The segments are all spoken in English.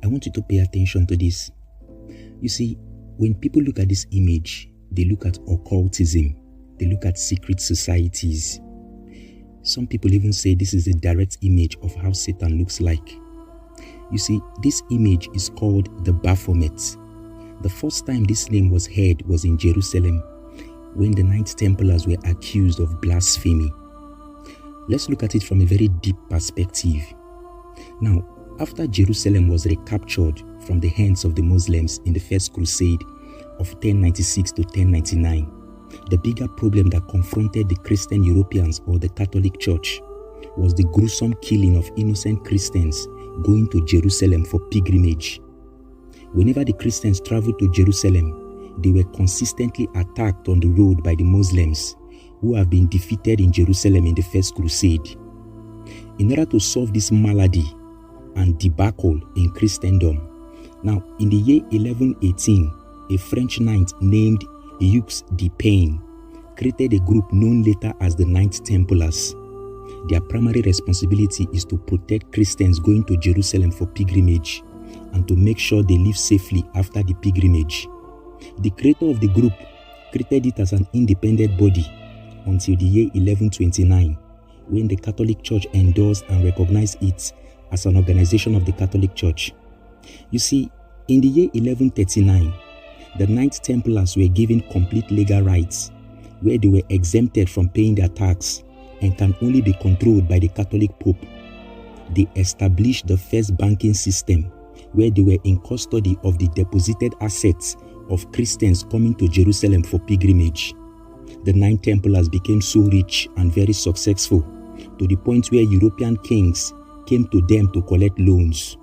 I want you to pay attention to this. You see, when people look at this image, they look at occultism, they look at secret societies. Some people even say this is a direct image of how Satan looks like. You see, this image is called the Baphomet. The first time this name was heard was in Jerusalem, when the Knights Templars were accused of blasphemy. Let's look at it from a very deep perspective. Now, after Jerusalem was recaptured from the hands of the Muslims in the First Crusade of 1096 to 1099, the bigger problem that confronted the Christian Europeans or the Catholic Church was the gruesome killing of innocent Christians going to Jerusalem for pilgrimage. Whenever the Christians traveled to Jerusalem, they were consistently attacked on the road by the Muslims, who have been defeated in Jerusalem in the First Crusade. In order to solve this malady and debacle in Christendom, now in the year 1118, a French knight named depicts created a group known later as the Knights Templars. Their primary responsibility is to protect Christians going to Jerusalem for pilgrimage and to make sure they live safely after the pilgrimage. The creator of the group created it as an independent body until the year 1129, when the Catholic Church endorsed and recognized it as an organization of the Catholic Church. You see, in the year 1139, the Knights Templars were given complete legal rights, where they were exempted from paying their tax and can only be controlled by the Catholic Pope. They established the first banking system, where they were in custody of the deposited assets of Christians coming to Jerusalem for pilgrimage. The Knights Templars became so rich and very successful, to the point where European kings came to them to collect loans.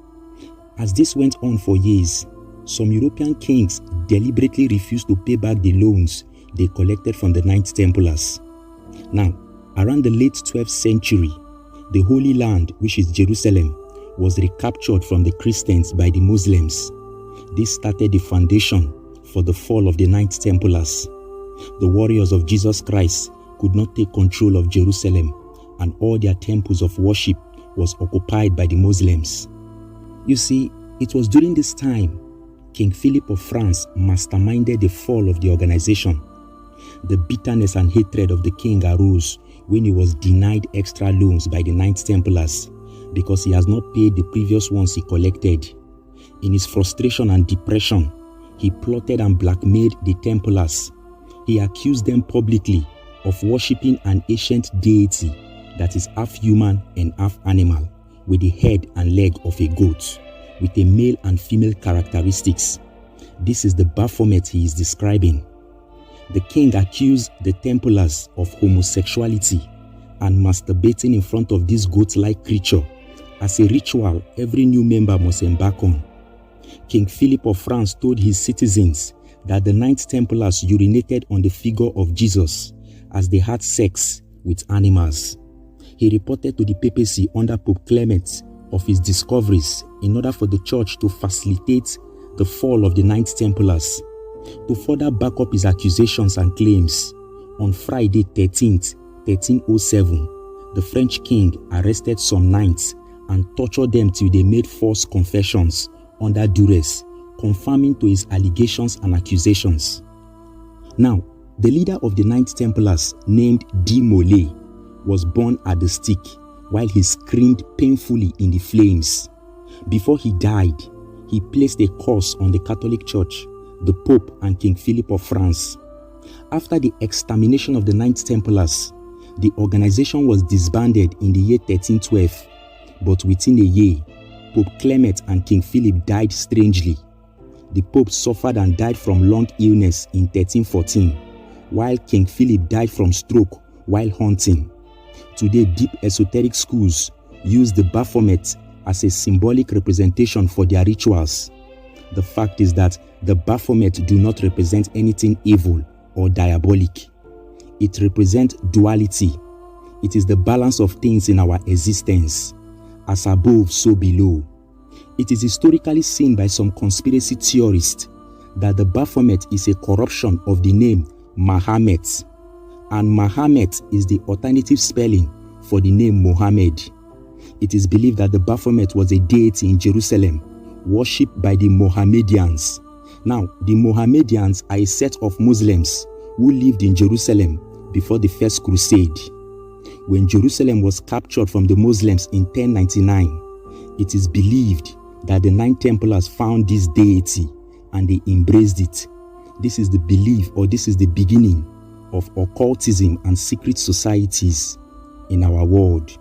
As this went on for years, some European kings deliberately refused to pay back the loans they collected from the Knights Templars. Now, around the late 12th century, the Holy Land, which is Jerusalem, was recaptured from the Christians by the Muslims. This started the foundation for the fall of the Knights Templars. The warriors of Jesus Christ could not take control of Jerusalem, and all their temples of worship was occupied by the Muslims. You see, it was during this time King Philip of France masterminded the fall of the organization. The bitterness and hatred of the king arose when he was denied extra loans by the Knights Templars because he has not paid the previous ones he collected. In his frustration and depression, he plotted and blackmailed the Templars. He accused them publicly of worshipping an ancient deity that is half human and half animal, with the head and leg of a goat, with a male and female characteristics. This is the Baphomet he is describing. The king accused the Templars of homosexuality and masturbating in front of this goat-like creature as a ritual every new member must embark on. King Philip of France told his citizens that the Knights Templars urinated on the figure of Jesus as they had sex with animals. He reported to the papacy under Pope Clement of his discoveries in order for the church to facilitate the fall of the Knights Templars. To further back up his accusations and claims, on Friday 13th, 1307, the French king arrested some knights and tortured them till they made false confessions under duress, confirming to his allegations and accusations. Now, the leader of the Knights Templars, named Molay, was burned at the stake while he screamed painfully in the flames. Before he died, he placed a curse on the Catholic Church, the Pope, and King Philip of France. After the extermination of the Knights Templars, the organization was disbanded in the year 1312, but within a year, Pope Clement and King Philip died strangely. The Pope suffered and died from lung illness in 1314, while King Philip died from stroke while hunting. Today, deep esoteric schools use the Baphomet as a symbolic representation for their rituals. The fact is that the Baphomet do not represent anything evil or diabolic. It represents duality. It is the balance of things in our existence, as above, so below. It is historically seen by some conspiracy theorists that the Baphomet is a corruption of the name Mahomet, and Mahomet is the alternative spelling for the name Mohammed. It is believed that the Baphomet was a deity in Jerusalem worshipped by the Mohammedans. Now, the Mohammedans are a set of Muslims who lived in Jerusalem before the First Crusade. When Jerusalem was captured from the Muslims in 1099, it is believed that the 9 Templars found this deity and they embraced it. This is the belief, or this is the beginning of occultism and secret societies in our world.